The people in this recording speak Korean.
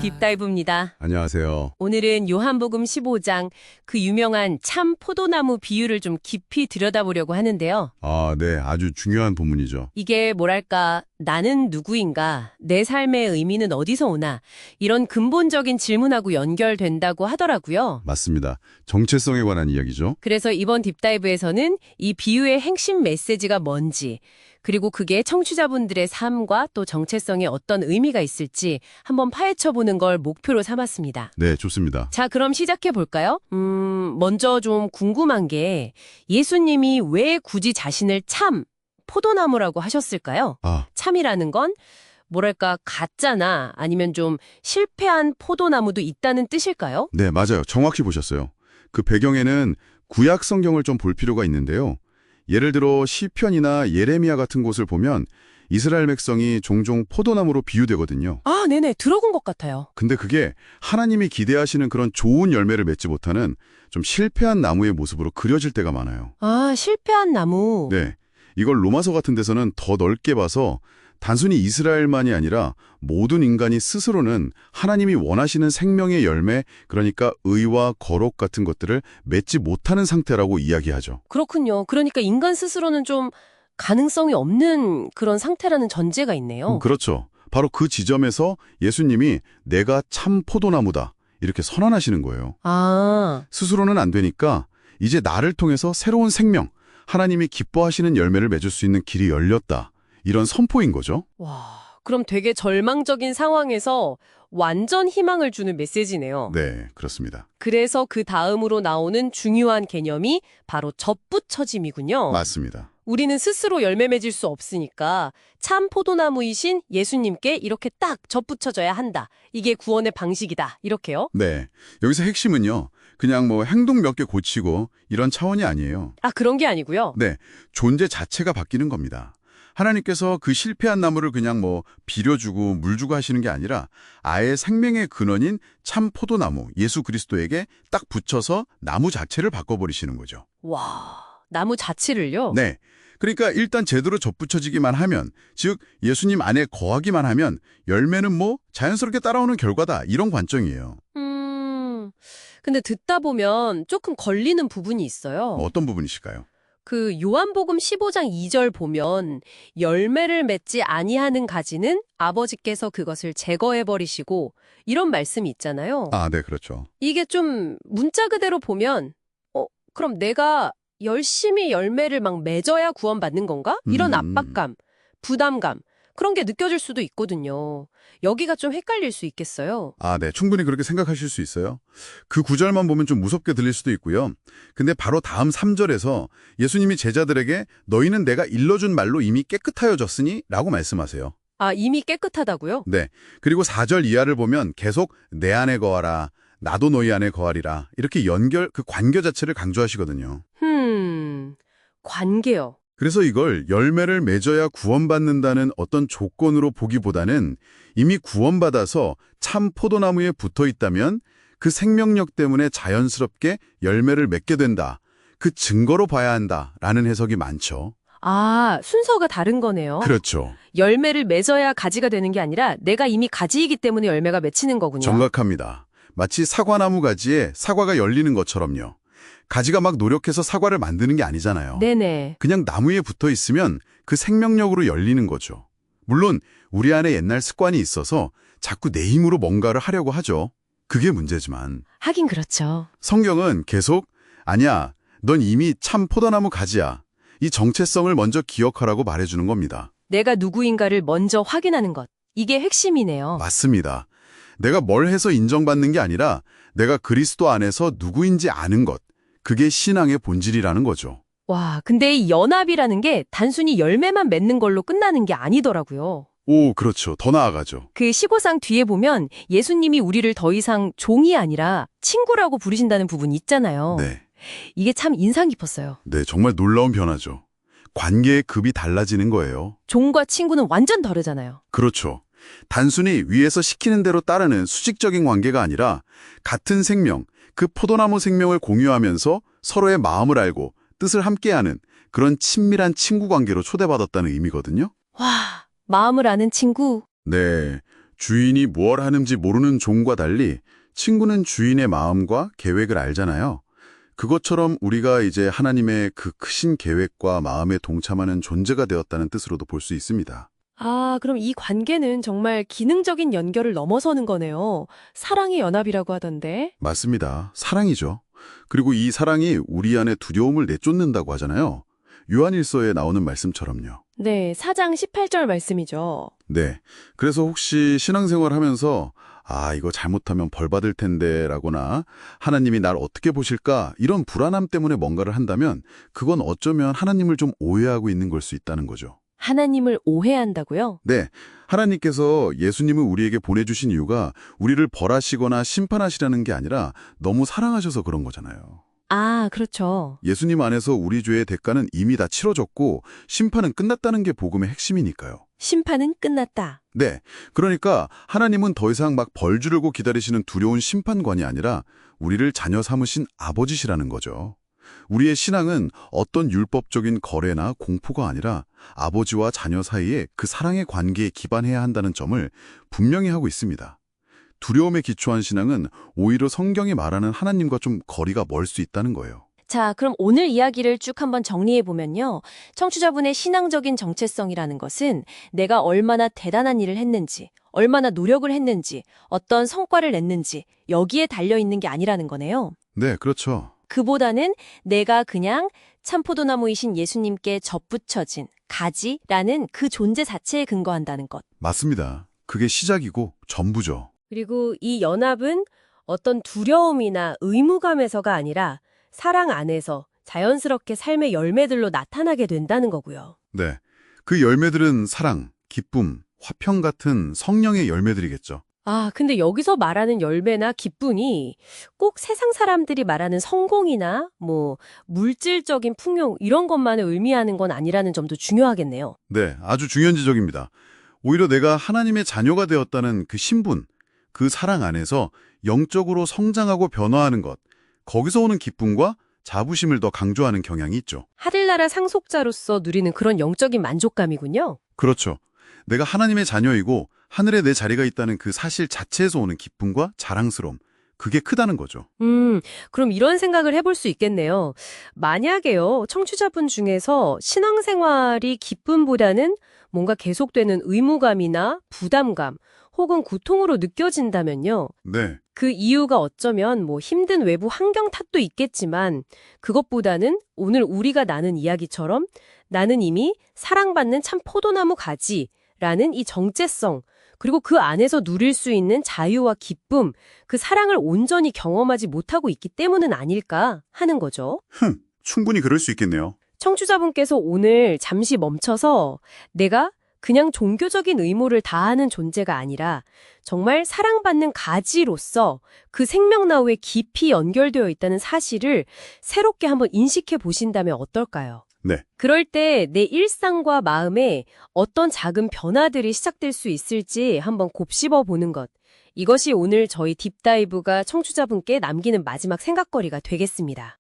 딥다이브입니다. 안녕하세요. 오늘은 요한복음 15장 그 유명한 참 포도나무 비유를 좀 깊이 들여다보려고 하는데요. 네, 아주 중요한 본문이죠. 이게 뭐랄까, 나는 누구인가, 내 삶의 의미는 어디서 오나, 이런 근본적인 질문하고 연결된다고 하더라고요. 맞습니다. 정체성에 관한 이야기죠. 그래서 이번 딥다이브에서는 이 비유의 핵심 메시지가 뭔지, 그리고 그게 청취자분들의 삶과 또 정체성에 어떤 의미가 있을지 한번 파헤쳐보는 걸 목표로 삼았습니다. 네, 좋습니다. 자, 그럼 시작해 볼까요? 먼저 좀 궁금한 게 예수님이 왜 굳이 자신을 참 포도나무라고 하셨을까요? 참이라는 건 뭐랄까 가짜나 아니면 좀 실패한 포도나무도 있다는 뜻일까요? 네, 맞아요. 정확히 보셨어요. 그 배경에는 구약 성경을 좀 볼 필요가 있는데요. 예를 들어 시편이나 예레미야 같은 곳을 보면 이스라엘 백성이 종종 포도나무로 비유되거든요. 아, 네네. 들어본 것 같아요. 근데 그게 하나님이 기대하시는 그런 좋은 열매를 맺지 못하는 좀 실패한 나무의 모습으로 그려질 때가 많아요. 아, 실패한 나무. 네, 이걸 로마서 같은 데서는 더 넓게 봐서 단순히 이스라엘만이 아니라 모든 인간이 스스로는 하나님이 원하시는 생명의 열매, 그러니까 의와 거룩 같은 것들을 맺지 못하는 상태라고 이야기하죠. 그렇군요. 그러니까 인간 스스로는 좀 가능성이 없는 그런 상태라는 전제가 있네요. 그렇죠. 바로 그 지점에서 예수님이 내가 참 포도나무다 이렇게 선언하시는 거예요. 아, 스스로는 안 되니까 이제 나를 통해서 새로운 생명, 하나님이 기뻐하시는 열매를 맺을 수 있는 길이 열렸다. 이런 선포인 거죠. 와, 그럼 되게 절망적인 상황에서 완전 희망을 주는 메시지네요. 네, 그렇습니다. 그래서 그 다음으로 나오는 중요한 개념이 바로 접붙여짐이군요. 맞습니다. 우리는 스스로 열매 맺을 수 없으니까 참 포도나무이신 예수님께 이렇게 딱 접붙여져야 한다. 이게 구원의 방식이다. 이렇게요? 네, 여기서 핵심은요. 그냥 뭐 행동 몇 개 고치고 이런 차원이 아니에요. 아, 그런 게 아니고요. 네, 존재 자체가 바뀌는 겁니다. 하나님께서 그 실패한 나무를 그냥 뭐 비료주고 물 주고 하시는 게 아니라 아예 생명의 근원인 참 포도나무 예수 그리스도에게 딱 붙여서 나무 자체를 바꿔버리시는 거죠. 와, 나무 자체를요? 네, 그러니까 일단 제대로 접붙여지기만 하면, 즉 예수님 안에 거하기만 하면 열매는 뭐 자연스럽게 따라오는 결과다 이런 관점이에요. 근데 듣다 보면 조금 걸리는 부분이 있어요. 어떤 부분이실까요? 그 요한복음 15장 2절 보면 열매를 맺지 아니하는 가지는 아버지께서 그것을 제거해 버리시고 이런 말씀이 있잖아요. 네, 그렇죠. 이게 좀 문자 그대로 보면 그럼 내가 열심히 열매를 막 맺어야 구원받는 건가? 이런 압박감, 부담감 그런 게 느껴질 수도 있거든요. 여기가 좀 헷갈릴 수 있겠어요. 네, 충분히 그렇게 생각하실 수 있어요. 그 구절만 보면 좀 무섭게 들릴 수도 있고요. 근데 바로 다음 3절에서 예수님이 제자들에게 너희는 내가 일러준 말로 이미 깨끗하여졌으니 라고 말씀하세요. 아, 이미 깨끗하다고요? 네, 그리고 4절 이하를 보면 계속 내 안에 거하라, 나도 너희 안에 거하리라 이렇게 그 관계 자체를 강조하시거든요. 관계요. 그래서 이걸 열매를 맺어야 구원받는다는 어떤 조건으로 보기보다는 이미 구원받아서 참 포도나무에 붙어 있다면 그 생명력 때문에 자연스럽게 열매를 맺게 된다. 그 증거로 봐야 한다라는 해석이 많죠. 아, 순서가 다른 거네요. 그렇죠. 열매를 맺어야 가지가 되는 게 아니라 내가 이미 가지이기 때문에 열매가 맺히는 거군요. 정확합니다. 마치 사과나무 가지에 사과가 열리는 것처럼요. 가지가 막 노력해서 사과를 만드는 게 아니잖아요. 네네. 그냥 나무에 붙어 있으면 그 생명력으로 열리는 거죠. 물론 우리 안에 옛날 습관이 있어서 자꾸 내 힘으로 뭔가를 하려고 하죠. 그게 문제지만 하긴 그렇죠. 성경은 계속 아니야, 넌 이미 참 포도나무 가지야. 이 정체성을 먼저 기억하라고 말해주는 겁니다. 내가 누구인가를 먼저 확인하는 것. 이게 핵심이네요. 맞습니다. 내가 뭘 해서 인정받는 게 아니라 내가 그리스도 안에서 누구인지 아는 것. 그게 신앙의 본질이라는 거죠. 와, 근데 이 연합이라는 게 단순히 열매만 맺는 걸로 끝나는 게 아니더라고요. 그렇죠. 더 나아가죠. 그 시고상 뒤에 보면 예수님이 우리를 더 이상 종이 아니라 친구라고 부르신다는 부분이 있잖아요. 네. 이게 참 인상 깊었어요. 네, 정말 놀라운 변화죠. 관계의 급이 달라지는 거예요. 종과 친구는 완전 다르잖아요. 그렇죠. 단순히 위에서 시키는 대로 따르는 수직적인 관계가 아니라 같은 생명, 그 포도나무 생명을 공유하면서 서로의 마음을 알고 뜻을 함께하는 그런 친밀한 친구 관계로 초대받았다는 의미거든요. 와, 마음을 아는 친구. 네, 주인이 뭘 하는지 모르는 종과 달리 친구는 주인의 마음과 계획을 알잖아요. 그것처럼 우리가 이제 하나님의 그 크신 계획과 마음에 동참하는 존재가 되었다는 뜻으로도 볼 수 있습니다. 아, 그럼 이 관계는 정말 기능적인 연결을 넘어서는 거네요. 사랑의 연합이라고 하던데. 맞습니다. 사랑이죠. 그리고 이 사랑이 우리 안에 두려움을 내쫓는다고 하잖아요. 요한일서에 나오는 말씀처럼요. 네, 4장 18절 말씀이죠. 네. 그래서 혹시 신앙생활 하면서 이거 잘못하면 벌 받을 텐데 라거나 하나님이 날 어떻게 보실까 이런 불안함 때문에 뭔가를 한다면 그건 어쩌면 하나님을 좀 오해하고 있는 걸 수 있다는 거죠. 하나님을 오해한다고요? 네. 하나님께서 예수님을 우리에게 보내주신 이유가 우리를 벌하시거나 심판하시라는 게 아니라 너무 사랑하셔서 그런 거잖아요. 아, 그렇죠. 예수님 안에서 우리 죄의 대가는 이미 다 치러졌고 심판은 끝났다는 게 복음의 핵심이니까요. 심판은 끝났다. 네. 그러니까 하나님은 더 이상 막 벌 주려고 기다리시는 두려운 심판관이 아니라 우리를 자녀 삼으신 아버지시라는 거죠. 우리의 신앙은 어떤 율법적인 거래나 공포가 아니라 아버지와 자녀 사이의 그 사랑의 관계에 기반해야 한다는 점을 분명히 하고 있습니다. 두려움에 기초한 신앙은 오히려 성경이 말하는 하나님과 좀 거리가 멀 수 있다는 거예요. 자, 그럼 오늘 이야기를 쭉 한번 정리해보면요. 청취자분의 신앙적인 정체성이라는 것은 내가 얼마나 대단한 일을 했는지, 얼마나 노력을 했는지, 어떤 성과를 냈는지 여기에 달려있는 게 아니라는 거네요. 네, 그렇죠. 그보다는 내가 그냥 참포도나무이신 예수님께 접붙여진 가지라는 그 존재 자체에 근거한다는 것. 맞습니다. 그게 시작이고 전부죠. 그리고 이 연합은 어떤 두려움이나 의무감에서가 아니라 사랑 안에서 자연스럽게 삶의 열매들로 나타나게 된다는 거고요. 네. 그 열매들은 사랑, 기쁨, 화평 같은 성령의 열매들이겠죠. 아, 근데 여기서 말하는 열매나 기쁨이 꼭 세상 사람들이 말하는 성공이나 물질적인 풍요 이런 것만을 의미하는 건 아니라는 점도 중요하겠네요. 네, 아주 중요한 지적입니다. 오히려 내가 하나님의 자녀가 되었다는 그 신분, 그 사랑 안에서 영적으로 성장하고 변화하는 것, 거기서 오는 기쁨과 자부심을 더 강조하는 경향이 있죠. 하늘나라 상속자로서 누리는 그런 영적인 만족감이군요. 그렇죠. 내가 하나님의 자녀이고 하늘에 내 자리가 있다는 그 사실 자체에서 오는 기쁨과 자랑스러움, 그게 크다는 거죠. 그럼 이런 생각을 해볼 수 있겠네요. 만약에요, 청취자분 중에서 신앙생활이 기쁨보다는 뭔가 계속되는 의무감이나 부담감, 혹은 고통으로 느껴진다면요. 네. 그 이유가 어쩌면 힘든 외부 환경 탓도 있겠지만 그것보다는 오늘 우리가 나눈 이야기처럼 나는 이미 사랑받는 참 포도나무 가지라는 이 정체성 그리고 그 안에서 누릴 수 있는 자유와 기쁨, 그 사랑을 온전히 경험하지 못하고 있기 때문은 아닐까 하는 거죠. 충분히 그럴 수 있겠네요. 청취자분께서 오늘 잠시 멈춰서 내가 그냥 종교적인 의무를 다하는 존재가 아니라 정말 사랑받는 가지로서 그 생명나무에 깊이 연결되어 있다는 사실을 새롭게 한번 인식해 보신다면 어떨까요? 네. 그럴 때 내 일상과 마음에 어떤 작은 변화들이 시작될 수 있을지 한번 곱씹어 보는 것. 이것이 오늘 저희 딥다이브가 청취자분께 남기는 마지막 생각거리가 되겠습니다.